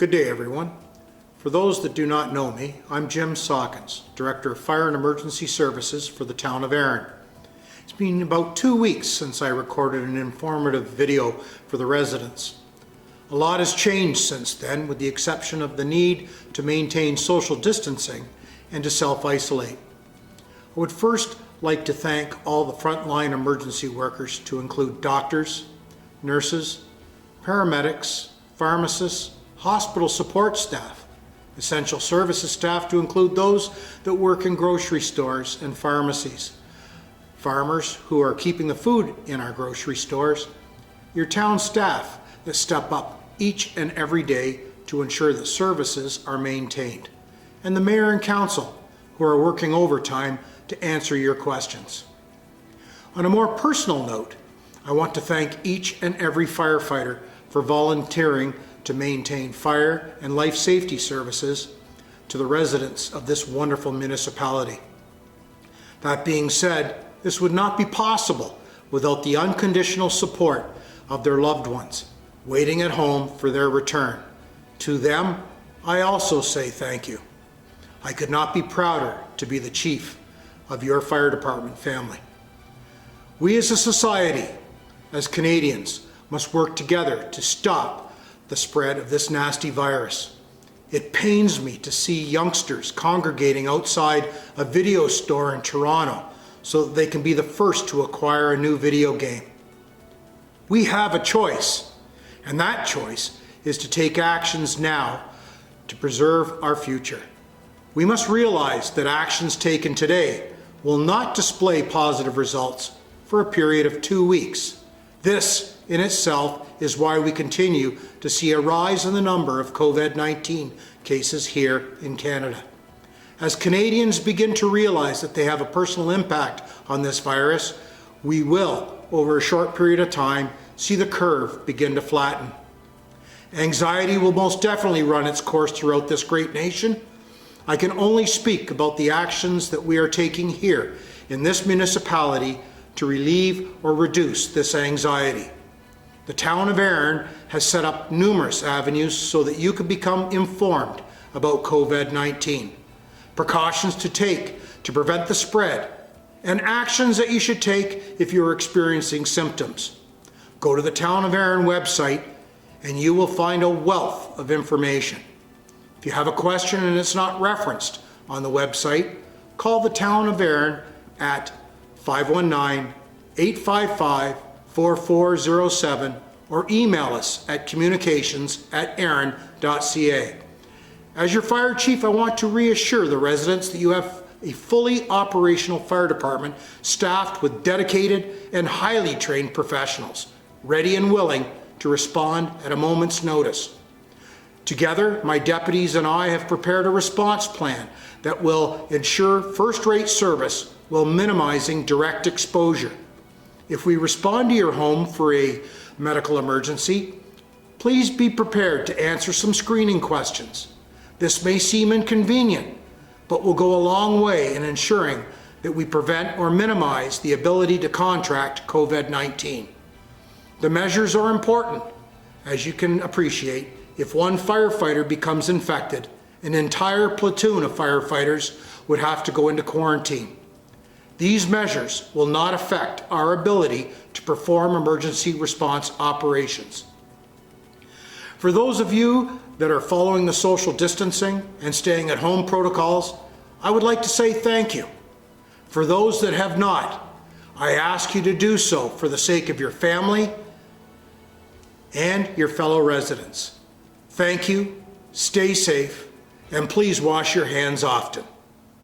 Good day, everyone. For those that do not know me, I'm Jim Sawkins, Director of Fire and Emergency Services for the town of Erin. It's been about 2 weeks since I recorded an informative video for the residents. A lot has changed since then, with the exception of the need to maintain social distancing and to self-isolate. I would first like to thank all the frontline emergency workers, to include doctors, nurses, paramedics, pharmacists, hospital support staff, essential services staff, to include those that work in grocery stores and pharmacies, farmers who are keeping the food in our grocery stores, your town staff that step up each and every day to ensure that services are maintained, and the mayor and council who are working overtime to answer your questions. On a more personal note, I want to thank each and every firefighter for volunteering to maintain fire and life safety services to the residents of this wonderful municipality. That being said, this would not be possible without the unconditional support of their loved ones waiting at home for their return. To them, I also say thank you. I could not be prouder to be the chief of your fire department family. We as a society, as Canadians, must work together to stop the spread of this nasty virus. It pains me to see youngsters congregating outside a video store in Toronto so that they can be the first to acquire a new video game. We have a choice, and that choice is to take actions now to preserve our future. We must realize that actions taken today will not display positive results for a period of 2 weeks. This in itself is why we continue to see a rise in the number of COVID-19 cases here in Canada. As Canadians begin to realize that they have a personal impact on this virus, we will, over a short period of time, see the curve begin to flatten. Anxiety will most definitely run its course throughout this great nation. I can only speak about the actions that we are taking here in this municipality to relieve or reduce this anxiety. The town of Erin has set up numerous avenues so that you can become informed about COVID-19, precautions to take to prevent the spread, and actions that you should take if you're experiencing symptoms. Go to the Town of Erin website and you will find a wealth of information. If you have a question and it's not referenced on the website, call the Town of Erin at 519-855-4407 or email us at communications@erin.ca. As your fire chief, I want to reassure the residents that you have a fully operational fire department staffed with dedicated and highly trained professionals, ready and willing to respond at a moment's notice. Together, my deputies and I have prepared a response plan that will ensure first-rate service while minimizing direct exposure. If we respond to your home for a medical emergency, please be prepared to answer some screening questions. This may seem inconvenient, but will go a long way in ensuring that we prevent or minimize the ability to contract COVID-19. The measures are important. As you can appreciate, if one firefighter becomes infected, an entire platoon of firefighters would have to go into quarantine. These measures will not affect our ability to perform emergency response operations. For those of you that are following the social distancing and staying at home protocols, I would like to say thank you. For those that have not, I ask you to do so for the sake of your family and your fellow residents. Thank you, stay safe, and please wash your hands often.